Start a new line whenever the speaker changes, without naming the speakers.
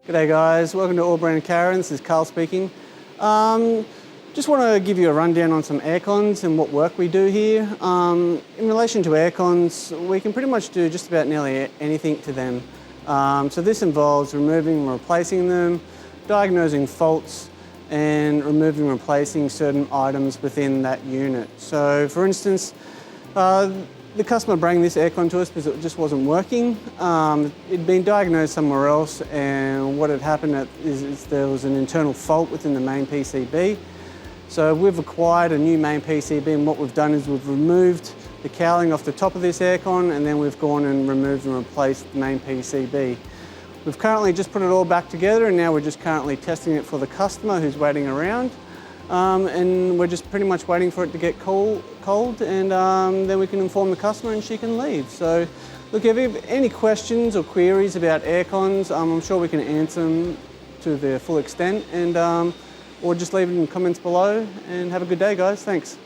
G'day guys, welcome to All Brand Caravan. This is Carl speaking. Just want to give you a rundown on some aircons and what work we do here. In relation to aircons, we can pretty much do just about nearly anything to them. So this involves removing and replacing them, diagnosing faults, and removing and replacing certain items within that unit. So for instance, the customer brought this aircon to us because it just wasn't working. It'd been diagnosed somewhere else, and what had happened is there was an internal fault within the main PCB. So we've acquired a new main PCB, and what we've done is we've removed the cowling off the top of this aircon, and then we've gone and removed and replaced the main PCB. We've currently just put it all back together, and now we're just currently testing it for the customer who's waiting around. And we're just pretty much waiting for it to get cold, and then we can inform the customer and she can leave. So look, if you have any questions or queries about aircons, I'm sure we can answer them to their full extent, and or just leave it in the comments below, and have a good day guys, thanks.